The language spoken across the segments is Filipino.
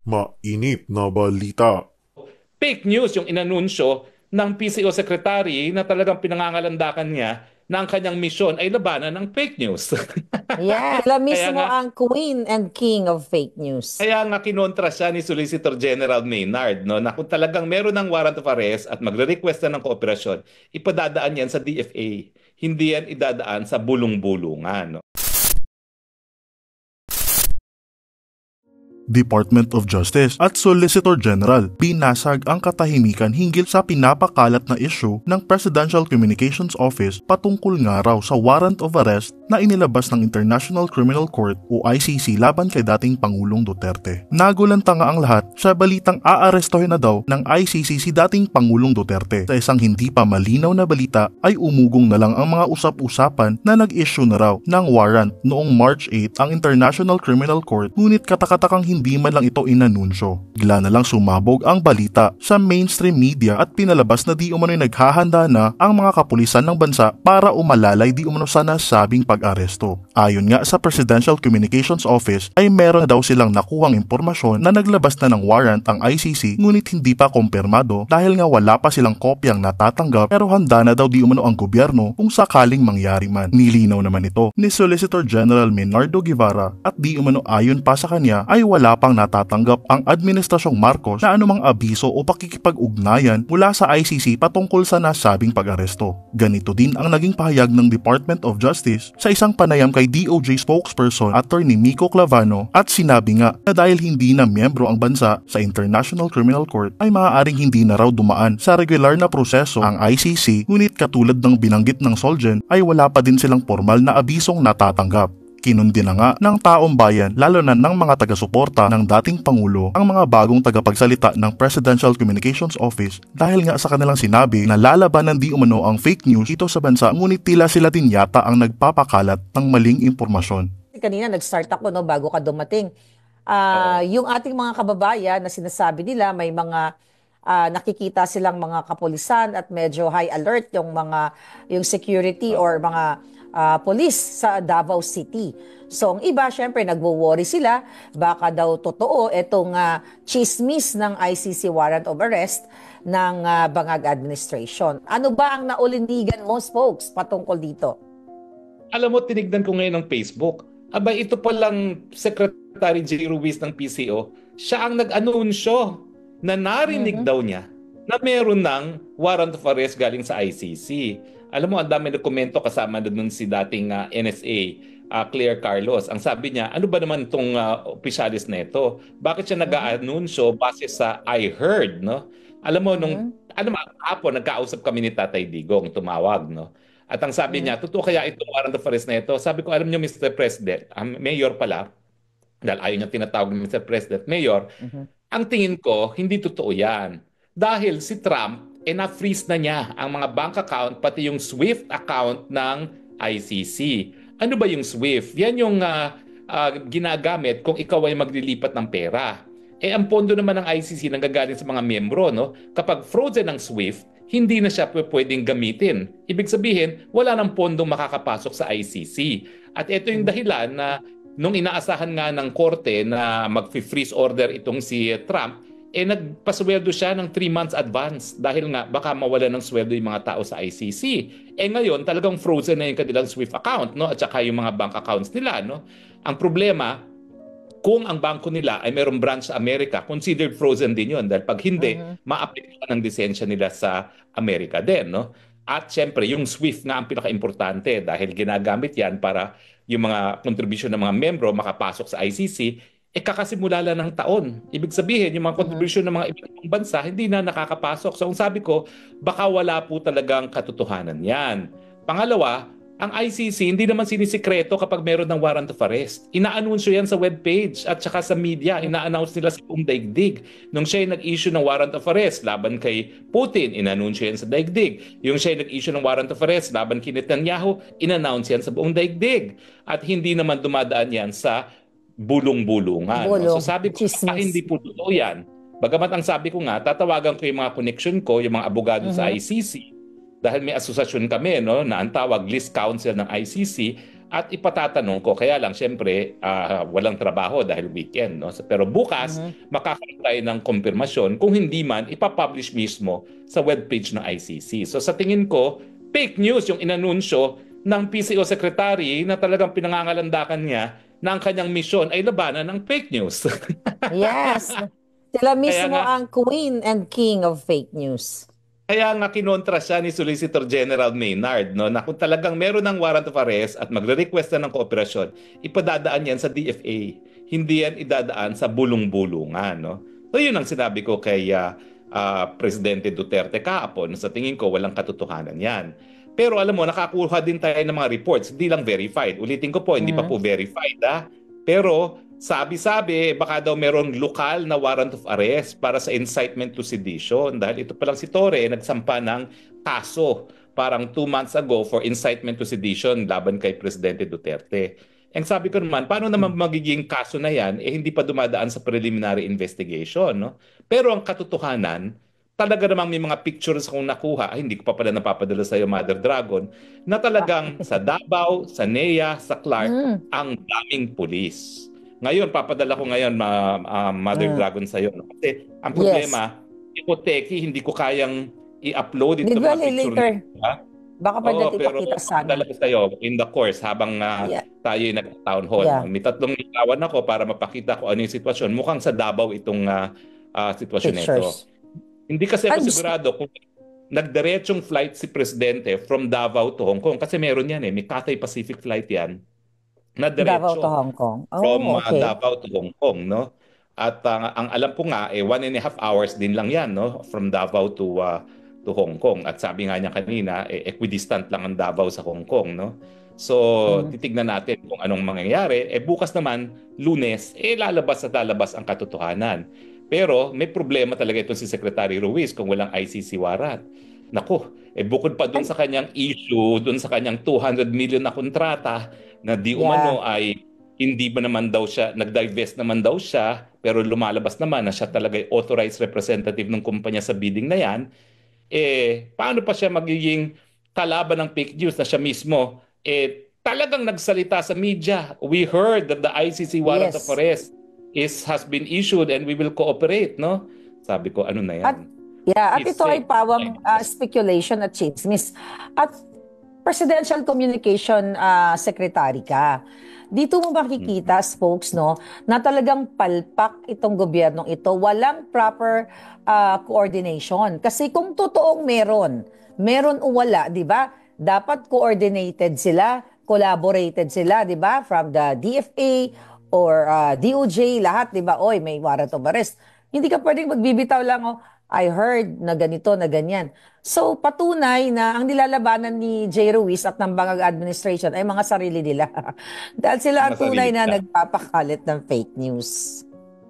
Mainit na balita. Fake news yung inanunsyo ng PCO Secretary na talagang pinangangalandakan niya na ang kanyang misyon ay labanan ng fake news. Yeah, sila Kaya mismo nga, ang queen and king of fake news. kaya nga kinontra siya ni Solicitor General Maynard, no, na kung talagang meron ng warrant of arrest at magre-request na ng kooperasyon, ipadadaan yan sa DFA. Hindi yan idadaan sa bulong-bulungan. No? Department of Justice at Solicitor General binasag ang katahimikan hinggil sa pinapakalat na issue ng Presidential Communications Office patungkol nga raw sa warrant of arrest na inilabas ng International Criminal Court o ICC laban kay dating Pangulong Duterte. Nagulanta nga ang lahat sa balitang aarestohin na daw ng ICC si dating Pangulong Duterte. Sa isang hindi pa malinaw na balita ay umugong na lang ang mga usap-usapan na nag-issue na raw ng warrant noong March 8 ang International Criminal Court, ngunit katakatakang hindi man lang ito inanunsyo. Bigla na lang sumabog ang balita sa mainstream media at pinalabas na di umano'y naghahanda na ang mga kapulisan ng bansa para umalalay di umano sa nasabing pag-aresto. Ayon nga sa Presidential Communications Office ay meron na daw silang nakuhang impormasyon na naglabas na ng warrant ang ICC, ngunit hindi pa kumpirmado dahil nga wala pa silang kopyang natatanggap, pero handa na daw di umano ang gobyerno kung sakaling mangyari man. Nilinaw naman ito ni Solicitor General Menardo Guevara at di umano ayon pa sa kanya ay wala pang natatanggap ang Administrasyong Marcos na anumang abiso o pakikipag-ugnayan mula sa ICC patungkol sa nasabing pag-aresto. Ganito din ang naging pahayag ng Department of Justice sa isang panayam kay DOJ spokesperson Attorney Miko Clavano, at sinabi nga na dahil hindi na miyembro ang bansa sa International Criminal Court ay maaaring hindi na raw dumaan sa regular na proseso ang ICC, ngunit katulad ng binanggit ng Solgen ay wala pa din silang formal na abisong natatanggap. Kinundi na nga ng taong bayan, lalo na ng mga taga-suporta ng dating Pangulo, ang mga bagong tagapagsalita ng Presidential Communications Office dahil nga sa kanilang sinabi na lalabanan di umano ang fake news dito sa bansa, ngunit tila sila din yata ang nagpapakalat ng maling impormasyon. Kanina nag-start ako no bago ka dumating. Oo. Yung ating mga kababayan na sinasabi nila may mga nakikita silang mga kapulisan at medyo high alert yung security or mga police sa Davao City. So ang iba syempre nagwo-worry sila baka daw totoo itong chismis ng ICC warrant of arrest ng Bangag administration. Ano ba ang naulindigan mo, spokes, patungkol dito? Alam mo, tinignan ko ngayon ng Facebook. Abay, ito palang Secretary J. Ruiz ng PCO, siya ang nag-anunsyo na narinig daw niya na meron ng warrant of arrest galing sa ICC. Alam mo, ang dami na komento kasama doon si dating NSA, Claire Carlos. Ang sabi niya, ano ba naman itong opisyalis na ito? Bakit siya nag-aanunsyo base sa I heard, no? Alam mo, hapon, nagkausap kami ni Tatay Digong, tumawag, no? At ang sabi niya, totoo kaya itong warrant of arrest na ito? Sabi ko, alam niyo, Mr. President, Mayor pala, dahil ayaw niya tinatawag ni Mr. President, Mayor, ang tingin ko, hindi totoo yan. Dahil si Trump, na-freeze na niya ang mga bank account, pati yung SWIFT account ng ICC. Ano ba yung SWIFT? Yan yung ginagamit kung ikaw ay maglilipat ng pera. Ang pondo naman ng ICC nanggagaling sa mga miyembro, no? Kapag frozen ng SWIFT, hindi na siya pwedeng gamitin. Ibig sabihin, wala nang pondong makakapasok sa ICC. At ito yung dahilan na nung inaasahan nga ng korte na mag-freeze order itong si Trump, nagpasweldo siya ng 3 months advance dahil nga baka mawala ng sweldo yung mga tao sa ICC. Ngayon, talagang frozen na yung kanilang SWIFT account, no? At saka yung mga bank accounts nila, no? Ang problema, kung ang bangko nila ay mayroong branch sa Amerika, considered frozen din yun. Dahil pag hindi, ma-applikan ang lisensya nila sa Amerika din, no? At syempre, yung SWIFT nga ang pinaka-importante dahil ginagamit yan para yung mga contribution ng mga membro makapasok sa ICC, kakasimula lang ng taon. Ibig sabihin, yung mga contribution ng mga ibang bansa, hindi na nakakapasok. So, ang sabi ko, baka wala po talagang katotohanan yan. Pangalawa, ang ICC hindi naman sinisikreto kapag meron ng warrant of arrest. Inaanunsyo yan sa webpage at saka sa media. Ina-announce nila sa buong daigdig. Nung siya nag-issue ng warrant of arrest laban kay Putin, inaanunsyo yan sa daigdig. Yung siya nag-issue ng warrant of arrest laban kay Netanyahu, in-announce yan sa buong daigdig. At hindi naman dumadaan yan sa bulong-bulungan. So Bulong, sabi ko, chismis. hindi po totoo yan. Bagamat ang sabi ko nga, tatawagan ko yung mga connection ko, yung mga abogado sa ICC, dahil may asosasyon kami, no, na ang tawag list counsel ng ICC, at ipatatanong ko. Kaya lang, syempre, walang trabaho dahil weekend. No? Pero bukas, makakaroon tayo ng kumpirmasyon. Kung hindi man, ipapublish mismo sa webpage ng ICC. So sa tingin ko, fake news yung inanunsyo ng PCO Secretary na talagang pinangangalandakan niya na ang kanyang misyon ay labanan ng fake news. Yes. Sila Kaya mismo nga, ang queen and king of fake news. Kaya nga kinontra siya ni Solicitor General Maynard, no, na kung talagang meron ng warrant of arrest at magre-request na ng kooperasyon, ipadadaan yan sa DFA. Hindi yan idadaan sa bulong-bulungan. No? So yun ang sinabi ko kay Presidente Duterte kahapon. Sa tingin ko, walang katotohanan yan. Pero alam mo, nakakuha din tayo ng mga reports, hindi lang verified. Ulitin ko po, hindi pa po verified. Pero sabi-sabi, baka daw merong lokal na warrant of arrest para sa incitement to sedition. Dahil ito palang si Torre, nagsampa ng kaso parang 2 months ago for incitement to sedition laban kay Presidente Duterte. Ang sabi ko naman, paano naman magiging kaso na yan, hindi pa dumadaan sa preliminary investigation. No? Pero ang katotohanan, talaga namang may mga pictures akong nakuha, hindi ko pa pala napapadala sa iyo, Mother Dragon, na talagang sa Davao, sa NEA, sa Clark, ang daming pulis. Ngayon, papadala ko ngayon, Mother Dragon sa iyo. No? Kasi ang problema, ipoteki, hindi ko kayang i-upload ito mga picture Later. nila. Baka pwede Pero ipakita sana. papadala ko sa iyo in the course habang tayo ay nag-town hall. Yeah. May 3 ligawan ako para mapakita ko ano yung sitwasyon. Mukhang sa Davao itong sitwasyon nito. Pictures. Hindi kasi ako sigurado kung nagdiretsong flight si Presidente from Davao to Hong Kong. Kasi meron yan may Cathay Pacific flight yan na Davao to diretso Hong Kong. from Okay. Davao to Hong Kong, no? At ang alam ko nga 1.5 hours din lang 'yan, no? From Davao to Hong Kong. At sabi nga niya kanina, equidistant lang ang Davao sa Hong Kong, no? So, titignan natin kung anong mangyayari. Bukas naman, Lunes, lalabas at lalabas ang katotohanan. Pero may problema talaga itong si Secretary Ruiz kung walang ICC warrant. Naku, bukod pa dun sa kanyang issue, dun sa kanyang 200 million na kontrata na di umano ay hindi ba naman daw siya, nag-divest naman daw siya, pero lumalabas naman na siya talaga ay authorized representative ng kumpanya sa bidding na yan, paano pa siya magiging kalaban ng fake news na siya mismo talagang nagsalita sa media. We heard that the ICC warrant of arrest has been issued and we will cooperate, no? Sabi ko, ano na yan? At ito ay pawang speculation at chismis. At Presidential Communication Secretary ka. Dito mo makikita, folks, no, na talagang palpak itong gobyernong ito. Walang proper coordination. Kasi kung totoong meron o wala, di ba? Dapat coordinated sila, collaborated sila, di ba? From the DFA or DOJ, lahat, di ba? Oy, may warrant of arrest. Hindi ka pwedeng magbibitaw lang, I heard na ganito, na ganyan. So, patunay na ang nilalabanan ni J. Ruiz at ng Bangag Administration ay mga sarili nila. Dahil sila ang tunay na nagpapakalit ng fake news.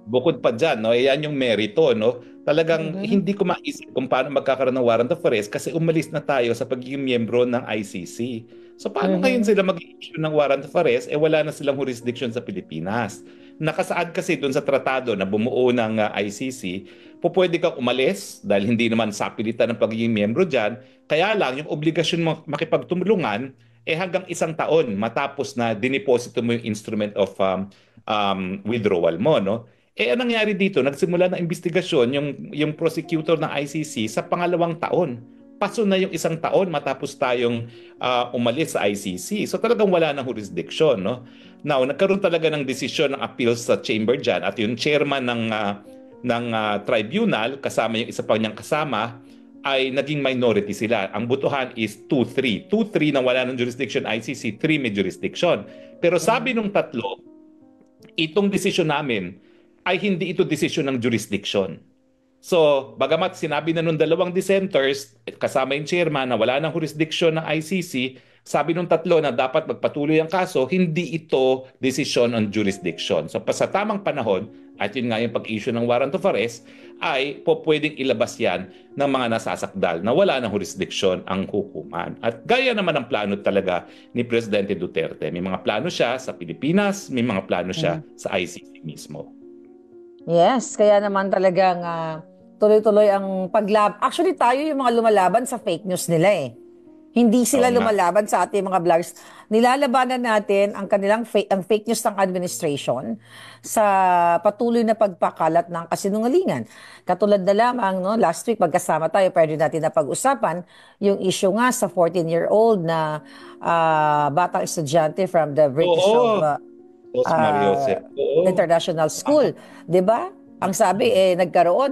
Bukod pa dyan, no, yan yung merito, no? Talagang hindi ko maisip kung paano magkakaroon ng warrant of arrest kasi umalis na tayo sa pagiging miyembro ng ICC. So paano ngayon sila mag-issue ng warrant of arrest wala na silang jurisdiction sa Pilipinas? Nakasaad kasi doon sa tratado na bumuo ng ICC, pwede kang umalis dahil hindi naman sapilitan ng pagiging miyembro dyan. Kaya lang, yung obligasyon mo makipagtumulungan hanggang 1 taon matapos na diniposito mo yung instrument of withdrawal mo, no? Anong nangyari dito? Nagsimula ng investigasyon yung prosecutor ng ICC sa 2nd taon. Paso na yung 1 taon matapos tayong umalis sa ICC. So talagang wala ng jurisdiction, no? Now, nagkaroon talaga ng desisyon ng appeals sa chamber dyan at yung chairman ng tribunal, kasama yung isa pa niyang kasama, ay naging minority sila. Ang butuhan is 2-3. 2-3 na wala ng jurisdiction ICC, 3 may jurisdiction. Pero sabi nung tatlo, itong desisyon namin ay hindi ito desisyon ng jurisdiction. So, bagamat sinabi na nung 2 dissenters, kasama yung chairman na wala ng jurisdiction ng ICC, sabi nung tatlo na dapat magpatuloy ang kaso, hindi ito desisyon on jurisdiction. So, sa tamang panahon, at yun nga yung pag-issue ng warrant of arrest, ay pwedeng ilabas yan ng mga nasasakdal na wala ng jurisdiction ang hukuman. At gaya naman ang plano talaga ni Presidente Duterte. May mga plano siya sa Pilipinas, may mga plano siya sa ICC mismo. Yes, kaya naman talagang tuloy-tuloy ang paglab. Actually, tayo yung mga lumalaban sa fake news nila . Hindi sila Oo nga. lumalaban sa ating mga vloggers. Nilalabanan natin ang kanilang ang fake news ng administration sa patuloy na pagpakalat ng kasinungalingan. Katulad na lamang, no, last week magkasama tayo, pwede natin na pag-usapan yung issue nga sa 14-year-old na batang estudyante from the British of Oo. Dos Mariosep. Oo. International School. 'Di ba? Ang sabi,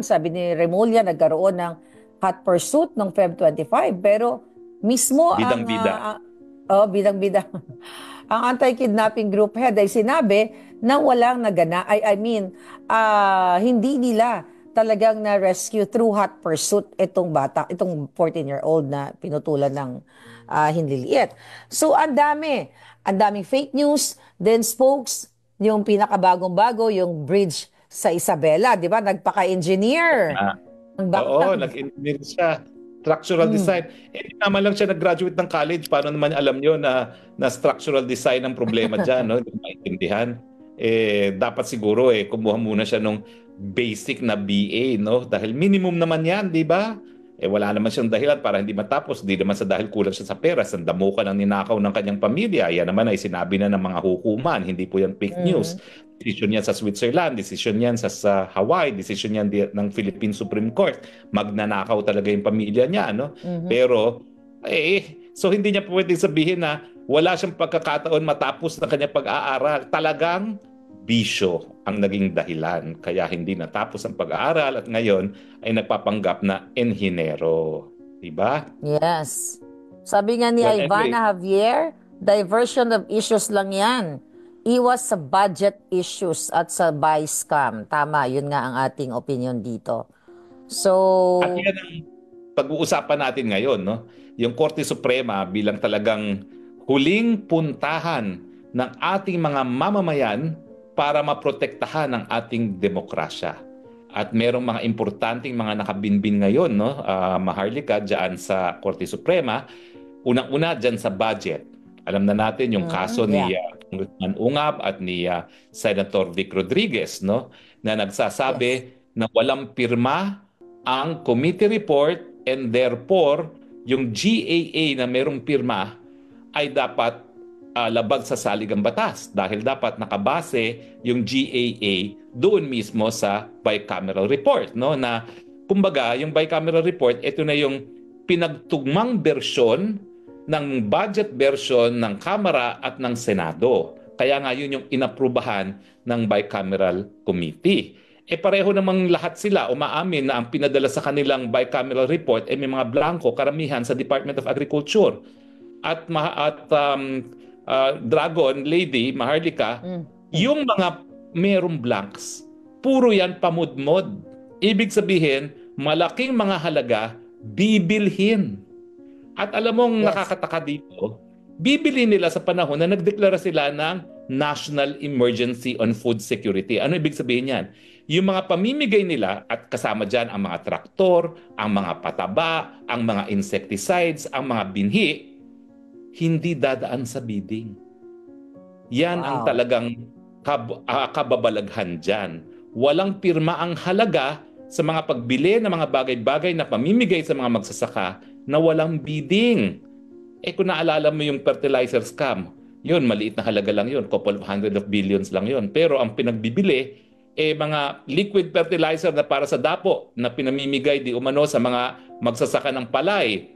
sabi ni Remulla, nagkaroon ng hot pursuit noong Feb 25, pero mismo ang Bidang-bida. bidang-bida. Ang anti-kidnapping group head ay sinabi na walang nagana. I mean, hindi nila talagang na-rescue through hot pursuit itong bata, itong 14-year-old na pinutulan ng hinliliit. So, ang daming fake news, then spokes, yung pinakabagong-bago, yung bridge sa Isabela, di ba? Nagpaka-engineer. Ang Oo, batang. nag-engineer siya. Structural design. Hindi naman lang siya nag-graduate ng college. Paano naman alam nyo na structural design ang problema dyan? No? Hindi ko maintindihan. Dapat siguro kumuha muna siya nung basic na BA. No? Dahil minimum naman yan, di ba? Wala naman siyang dahilan para hindi matapos. Di naman sa dahil kulang siya sa pera. Sandamukan ang ninakaw ng kanyang pamilya. Yan naman ay sinabi na ng mga hukuman. Hindi po yan fake news. Desisyon yan sa Switzerland, desisyon yan sa Hawaii, desisyon yan ng Philippine Supreme Court. Magnanakaw talaga yung pamilya niya, no? Pero, so hindi niya pwedeng sabihin na wala siyang pagkakataon matapos ng kanyang pag-aaral. Talagang bisyo ang naging dahilan. Kaya hindi natapos ang pag-aaral at ngayon ay nagpapanggap na enhinero. Diba? Yes. Sabi nga ni Well, anyway, Ivana Javier, diversion of issues lang yan. Iwas sa budget issues at sa buy scam. Tama, yun nga ang ating opinion dito. So, at yan ang pag-uusapan natin ngayon, no? Yung Korte Suprema bilang talagang huling puntahan ng ating mga mamamayan para maprotektahan ang ating demokrasya. At merong mga importanteng mga nakabinbin ngayon, no? Maharlika, dyan sa Korte Suprema. Unang-una dyan sa budget. Alam na natin yung kaso ni Congressman Ungab at ni Senator Vic Rodriguez, no? Na nagsasabi na walang pirma ang committee report and therefore yung GAA na merong pirma ay dapat labag sa saligang batas dahil dapat nakabase yung GAA doon mismo sa bicameral report, no? Na kumbaga yung bicameral report, ito na yung pinagtugmang bersyon ng budget version ng Kamara at ng Senado. Kaya nga yun yung inaprubahan ng bicameral committee. Pareho namang lahat sila umaamin na ang pinadala sa kanilang bicameral report may mga blanco, karamihan sa Department of Agriculture. At Dragon Lady, Maharlika, yung mga merong blanks, puro yan pamudmod. Ibig sabihin, malaking mga halaga, bibilhin. At alam mong nakakataka dito, bibili nila sa panahon na nagdeklara sila ng National Emergency on Food Security. Ano ibig sabihin yan? Yung mga pamimigay nila at kasama dyan ang mga traktor, ang mga pataba, ang mga insecticides, ang mga binhi, hindi dadaan sa bidding. Yan ang talagang kababalaghan dyan. Walang pirma ang halaga sa mga pagbili ng mga bagay-bagay na pamimigay sa mga magsasaka na walang bidding. Kung naalala mo yung fertilizer scam, yun, maliit na halaga lang yun, couple of hundred of billions lang yun. Pero ang pinagbibili, mga liquid fertilizer na para sa dapo na pinamimigay di umano sa mga magsasaka ng palay.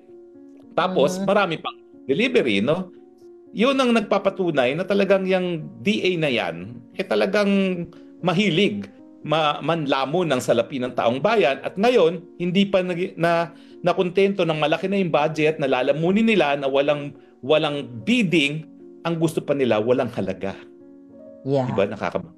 Tapos, marami pang delivery, no? Yun ang nagpapatunay na talagang yung DA na yan, talagang mahilig manlamon ng salapi ng taong bayan at ngayon hindi pa nakontento ng malaki na yung budget na lalamunin nila na walang bidding, ang gusto pa nila walang halaga. Yeah. Diba? Nakakabang.